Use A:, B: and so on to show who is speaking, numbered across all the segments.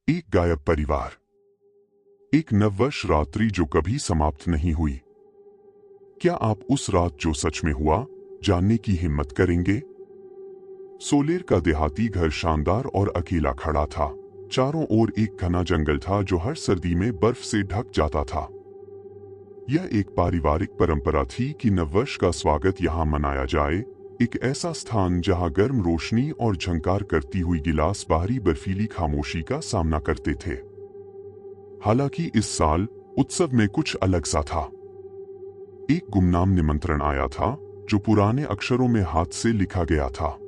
A: एक गायब परिवार। एक नववर्ष रात्रि जो कभी समाप्त नहीं हुई। क्या आप उस रात जो सच में हुआ जानने की हिम्मत करेंगे? सोलेर का देहाती घर शानदार और अकेला खड़ा था। चारों ओर एक घना जंगल था जो हर सर्दी में बर्फ से ढक जाता था। यह एक पारिवारिक परंपरा थी कि नववर्ष का स्वागत यहाँ मनाया जाए। एक ऐसा स्थान जहाँ गर्म रोशनी और झंकार करती हुई गिलास बाहरी बर्फीली खामोशी का सामना करते थे। हालांकि इस साल उत्सव में कुछ अलग सा था। एक गुमनाम निमंत्रण आया था जो पुराने अक्षरों में हाथ से लिखा गया था।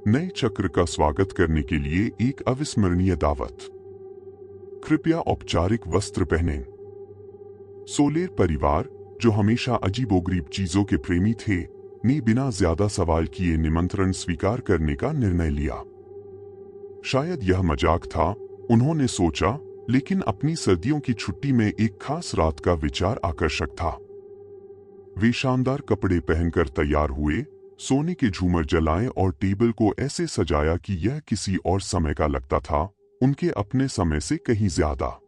A: नए चक्र का स्वागत करने के लिए एक अविस्मरणीय दावत। कृपया औपचारिक वस्त्र पहनें। सोलेर परिवार, जो हमेशा अजीबोगरीब चीजों के प्रेमी थे, ने बिना ज्यादा सवाल किए निमंत्रण स्वीकार करने का निर्णय लिया। शायद यह मजाक था, उन्होंने सोचा, लेकिन अपनी सर्दियों की छुट्टी में एक खास रात का विचार आकर्षक था। वे शानदार कपड़े पहनकर तैयार हुए, सोने के झूमर जलाए और टेबल को ऐसे सजाया कि यह किसी और समय का लगता था, उनके अपने समय से कहीं ज्यादा।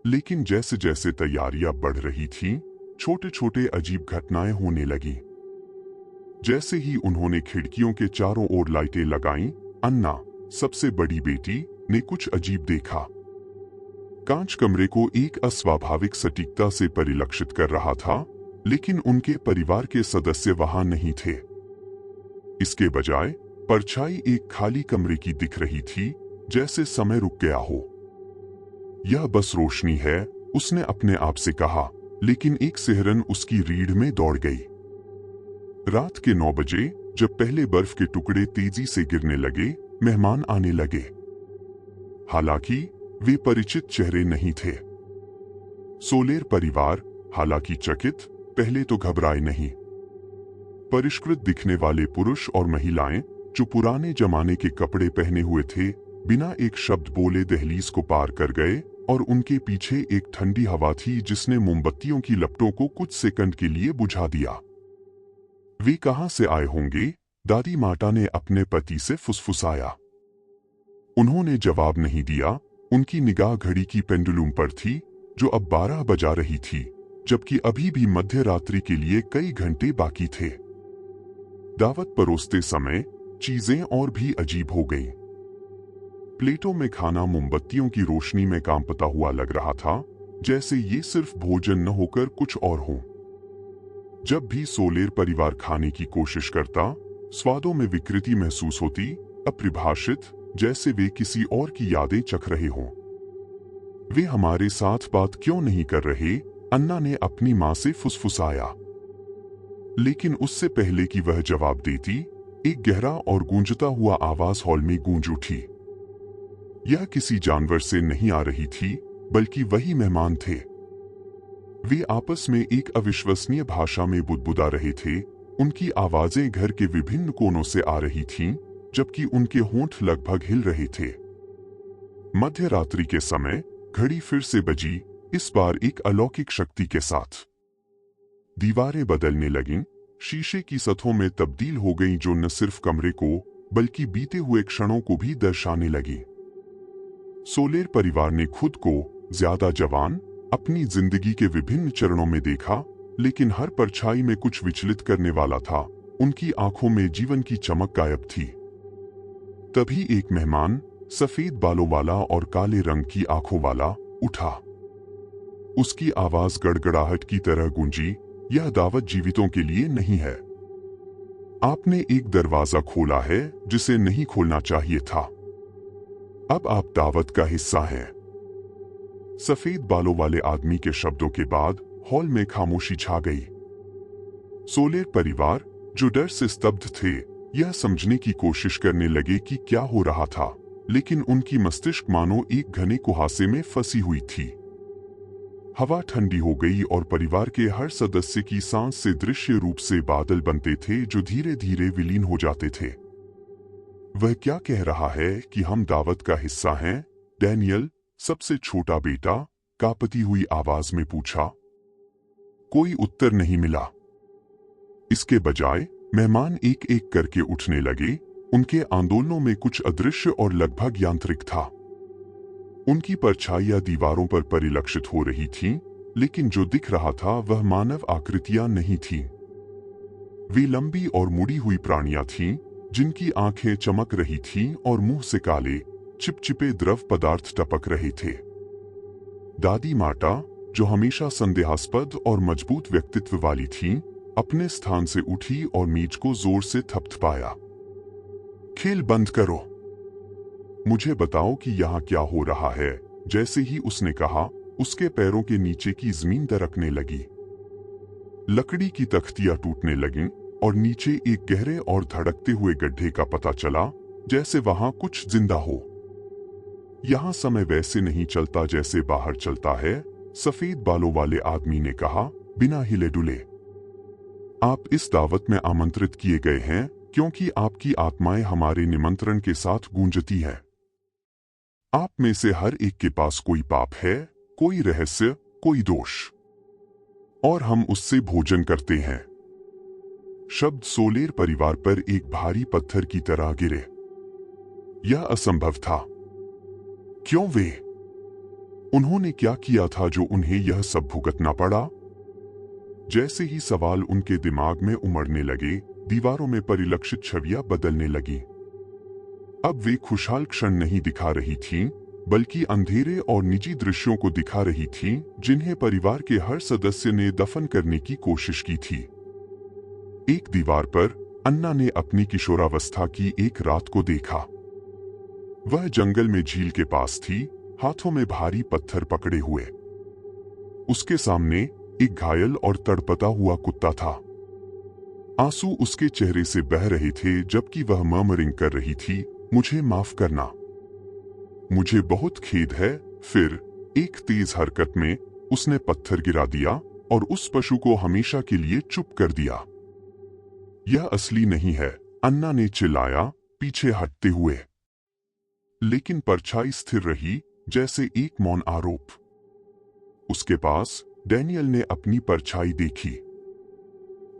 A: लेकिन जैसे जैसे तैयारियां बढ़ रही थीं, छोटे छोटे अजीब घटनाएं होने लगीं। जैसे ही उन्होंने खिड़कियों के चारों ओर लाइटें लगाईं, अन्ना, सबसे बड़ी बेटी, ने कुछ अजीब देखा। कांच कमरे को एक अस्वाभाविक सटीकता से परिलक्षित कर रहा था, लेकिन उनके परिवार के सदस्य वहां नहीं थे। इसके बजाय परछाई एक खाली कमरे की दिख रही थी, जैसे समय रुक गया हो। यह बस रोशनी है, उसने अपने आप से कहा, लेकिन एक सिहरन उसकी रीढ़ में दौड़ गई। रात के 9 बजे, जब पहले बर्फ के टुकड़े तेजी से गिरने लगे, मेहमान आने लगे। हालांकि वे परिचित चेहरे नहीं थे। सोलेर परिवार, हालांकि चकित, पहले तो घबराए नहीं। परिष्कृत दिखने वाले पुरुष और महिलाएं, जो पुराने जमाने के कपड़े पहने हुए थे, बिना एक शब्द बोले दहलीज को पार कर गए, और उनके पीछे एक ठंडी हवा थी जिसने मोमबत्तियों की लपटों को कुछ सेकंड के लिए बुझा दिया। वे कहां से आए होंगे? दादी माता ने अपने पति से फुसफुसाया। उन्होंने जवाब नहीं दिया। उनकी निगाह घड़ी की पेंडुलम पर थी, जो अब 12 बजा रही थी, जबकि अभी भी मध्य रात्रि के लिए कई घंटे बाकी थे। दावत परोसते समय चीजें और भी अजीब हो गईं। प्लेटों में खाना मोमबत्तियों की रोशनी में कांपता हुआ लग रहा था, जैसे ये सिर्फ भोजन न होकर कुछ और हो। जब भी सोलेर परिवार खाने की कोशिश करता, स्वादों में विकृति महसूस होती, अपरिभाषित, जैसे वे किसी और की यादें चख रहे हों। वे हमारे साथ बात क्यों नहीं कर रहे? अन्ना ने अपनी मां से फुसफुसाया। लेकिन उससे पहले कि वह जवाब देती, एक गहरा और गूंजता हुआ आवाज हॉल में गूंज उठी। यह किसी जानवर से नहीं आ रही थी, बल्कि वही मेहमान थे। वे आपस में एक अविश्वसनीय भाषा में बुदबुदा रहे थे। उनकी आवाजें घर के विभिन्न कोनों से आ रही थीं, जबकि उनके होंठ लगभग हिल रहे थे। मध्य रात्रि के समय घड़ी फिर से बजी, इस बार एक अलौकिक शक्ति के साथ। दीवारें बदलने लगीं, शीशे की सतहों में तब्दील हो गईं, जो न सिर्फ कमरे को, बल्कि बीते हुए क्षणों को भी दर्शाने लगी। सोलेर परिवार ने खुद को ज्यादा जवान, अपनी जिंदगी के विभिन्न चरणों में देखा, लेकिन हर परछाई में कुछ विचलित करने वाला था। उनकी आंखों में जीवन की चमक गायब थी। तभी एक मेहमान, सफेद बालों वाला और काले रंग की आंखों वाला, उठा। उसकी आवाज गड़गड़ाहट की तरह गूंजी, यह दावत जीवितों के लिए नहीं है। आपने एक दरवाजा खोला है जिसे नहीं खोलना चाहिए था। अब आप दावत का हिस्सा हैं। सफेद बालों वाले आदमी के शब्दों के बाद हॉल में खामोशी छा गई। सोलेर परिवार, जो डर से स्तब्ध थे, यह समझने की कोशिश करने लगे कि क्या हो रहा था, लेकिन उनकी मस्तिष्क मानो एक घने कुहासे में फंसी हुई थी। हवा ठंडी हो गई और परिवार के हर सदस्य की सांस से दृश्य रूप से बादल बनते थे, जो धीरे धीरे विलीन हो जाते थे। वह क्या कह रहा है कि हम दावत का हिस्सा हैं? डैनियल, सबसे छोटा बेटा, कांपती हुई आवाज में पूछा। कोई उत्तर नहीं मिला। इसके बजाय मेहमान एक एक करके उठने लगे। उनके आंदोलनों में कुछ अदृश्य और लगभग यांत्रिक था। उनकी परछाइयां दीवारों पर परिलक्षित हो रही थीं, लेकिन जो दिख रहा था वह मानव आकृतियां नहीं थीं। वे लंबी और मुड़ी हुई प्राणियां थीं, जिनकी आंखें चमक रही थीं और मुंह से काले, चिपचिपे द्रव पदार्थ टपक रहे थे। दादी माटा, जो हमेशा संदेहास्पद और मजबूत व्यक्तित्व वाली थीं, अपने स्थान से उठी और मेज को जोर से थपथपाया। खेल बंद करो। मुझे बताओ कि यहाँ क्या हो रहा है। जैसे ही उसने कहा, उसके पैरों के नीचे की जमीन दरकने लगी। लकड़ी की तख्तियां टूटने लगीं और नीचे एक गहरे और धड़कते हुए गड्ढे का पता चला, जैसे वहां कुछ जिंदा हो। यहां समय वैसे नहीं चलता जैसे बाहर चलता है, सफेद बालों वाले आदमी ने कहा, बिना हिले डुले। आप इस दावत में आमंत्रित किए गए हैं क्योंकि आपकी आत्माएं हमारे निमंत्रण के साथ गूंजती हैं। आप में से हर एक के पास कोई पाप है, कोई रहस्य, कोई दोष, और हम उससे भोजन करते हैं। शब्द सोलेर परिवार पर एक भारी पत्थर की तरह गिरे। यह असंभव था। क्यों वे? उन्होंने क्या किया था जो उन्हें यह सब भुगतना पड़ा? जैसे ही सवाल उनके दिमाग में उमड़ने लगे, दीवारों में परिलक्षित छवियां बदलने लगी। अब वे खुशहाल क्षण नहीं दिखा रही थीं, बल्कि अंधेरे और निजी दृश्यों को दिखा रही थीं, जिन्हें परिवार के हर सदस्य ने दफन करने की कोशिश की थी। एक दीवार पर अन्ना ने अपनी किशोरावस्था की एक रात को देखा। वह जंगल में झील के पास थी, हाथों में भारी पत्थर पकड़े हुए। उसके सामने एक घायल और तड़पता हुआ कुत्ता था। आंसू उसके चेहरे से बह रहे थे जबकि वह मर्मरिंग कर रही थी, मुझे माफ करना, मुझे बहुत खेद है। फिर एक तेज हरकत में उसने पत्थर गिरा दिया और उस पशु को हमेशा के लिए चुप कर दिया। यह असली नहीं है, अन्ना ने चिल्लाया, पीछे हटते हुए। लेकिन परछाई स्थिर रही, जैसे एक मौन आरोप। उसके पास डैनियल ने अपनी परछाई देखी।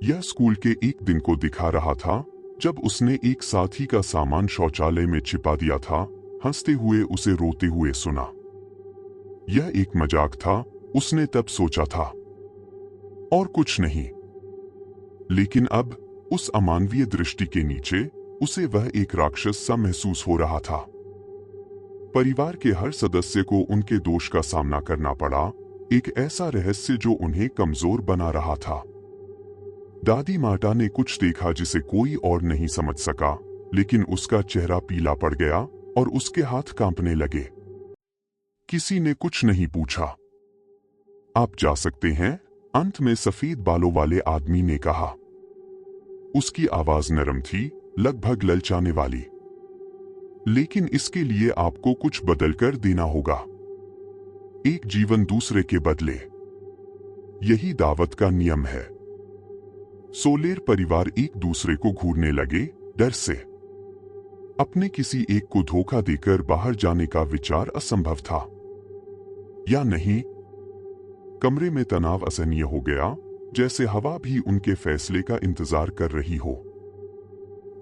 A: यह स्कूल के एक दिन को दिखा रहा था, जब उसने एक साथी का सामान शौचालय में छिपा दिया था। हंसते हुए उसे रोते हुए सुना। यह एक मजाक था, उसने तब सोचा था, और कुछ नहीं। लेकिन अब उस अमानवीय दृष्टि के नीचे उसे वह एक राक्षस सा महसूस हो रहा था। परिवार के हर सदस्य को उनके दोष का सामना करना पड़ा, एक ऐसा रहस्य जो उन्हें कमजोर बना रहा था। दादी माटा ने कुछ देखा जिसे कोई और नहीं समझ सका, लेकिन उसका चेहरा पीला पड़ गया और उसके हाथ कांपने लगे। किसी ने कुछ नहीं पूछा। आप जा सकते हैं, अंत में सफेद बालों वाले आदमी ने कहा। उसकी आवाज नरम थी, लगभग ललचाने वाली। लेकिन इसके लिए आपको कुछ बदलकर देना होगा, एक जीवन दूसरे के बदले। यही दावत का नियम है। सोलेर परिवार एक दूसरे को घूरने लगे, डर से। अपने किसी एक को धोखा देकर बाहर जाने का विचार असंभव था। या नहीं? कमरे में तनाव असहनीय हो गया, जैसे हवा भी उनके फैसले का इंतजार कर रही हो।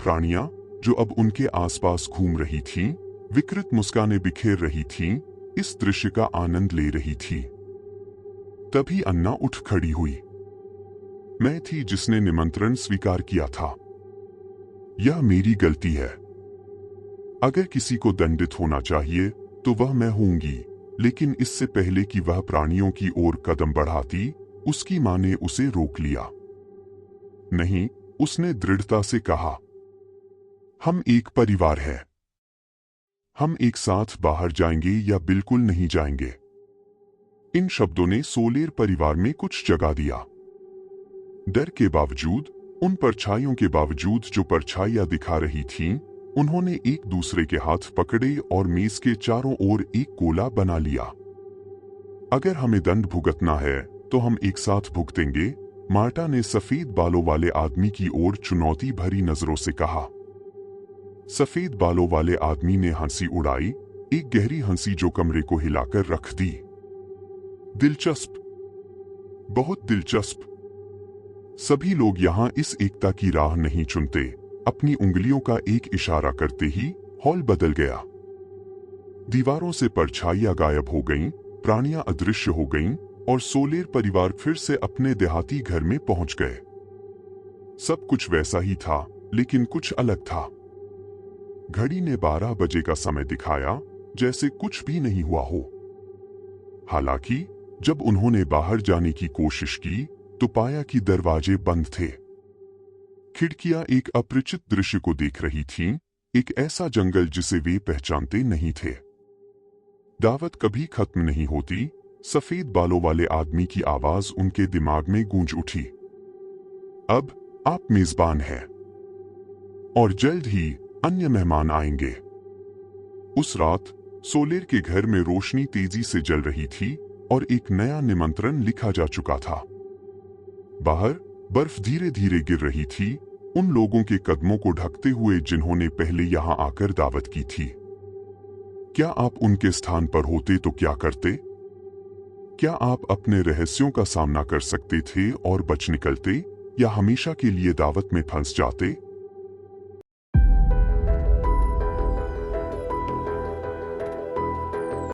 A: प्राणियां जो अब उनके आसपास घूम रही थीं, विकृत मुस्कानें बिखेर रही थीं, इस दृश्य का आनंद ले रही थी। तभी अन्ना उठ खड़ी हुई। मैं थी जिसने निमंत्रण स्वीकार किया था। यह मेरी गलती है। अगर किसी को दंडित होना चाहिए तो वह मैं होंगी, लेकिन इससे पहले कि वह प्राणियों की ओर कदम बढ़ाती, उसकी मां ने उसे रोक लिया। नहीं, उसने दृढ़ता से कहा, हम एक परिवार हैं। हम एक साथ बाहर जाएंगे या बिल्कुल नहीं जाएंगे। इन शब्दों ने सोलेर परिवार में कुछ जगा दिया। डर के बावजूद, उन परछाइयों के बावजूद जो परछाइयां दिखा रही थीं, उन्होंने एक दूसरे के हाथ पकड़े और मेज के चारों ओर एक गोला बना लिया। अगर हमें दंड भुगतना है तो हम एक साथ भुगतेंगे, मार्टा ने सफेद बालों वाले आदमी की ओर चुनौती भरी नजरों से कहा। सफेद बालों वाले आदमी ने हंसी उड़ाई, एक गहरी हंसी जो कमरे को हिलाकर रख दी। दिलचस्प, बहुत दिलचस्प। सभी लोग यहां इस एकता की राह नहीं चुनते। अपनी उंगलियों का एक इशारा करते ही हॉल बदल गया। दीवारों से परछाइयां गायब हो गईं, प्राणियां अदृश्य हो गईं और सोलेर परिवार फिर से अपने देहाती घर में पहुंच गए। सब कुछ वैसा ही था, लेकिन कुछ अलग था। घड़ी ने 12 बजे का समय दिखाया, जैसे कुछ भी नहीं हुआ हो। हालांकि जब उन्होंने बाहर जाने की कोशिश की तो पाया कि दरवाजे बंद थे। खिड़कियां एक अपरिचित दृश्य को देख रही थीं, एक ऐसा जंगल जिसे वे पहचानते नहीं थे। दावत कभी खत्म नहीं होती। सफेद बालों वाले आदमी की आवाज उनके दिमाग में गूंज उठी। अब आप मेजबान हैं और जल्द ही अन्य मेहमान आएंगे। उस रात सोलेर के घर में रोशनी तेजी से जल रही थी और एक नया निमंत्रण लिखा जा चुका था। बाहर बर्फ धीरे धीरे गिर रही थी, उन लोगों के कदमों को ढकते हुए जिन्होंने पहले यहां आकर दावत की थी। क्या आप उनके स्थान पर होते तो क्या करते? क्या आप अपने रहस्यों का सामना कर सकते थे और बच निकलते, या हमेशा के लिए दावत में फंस जाते?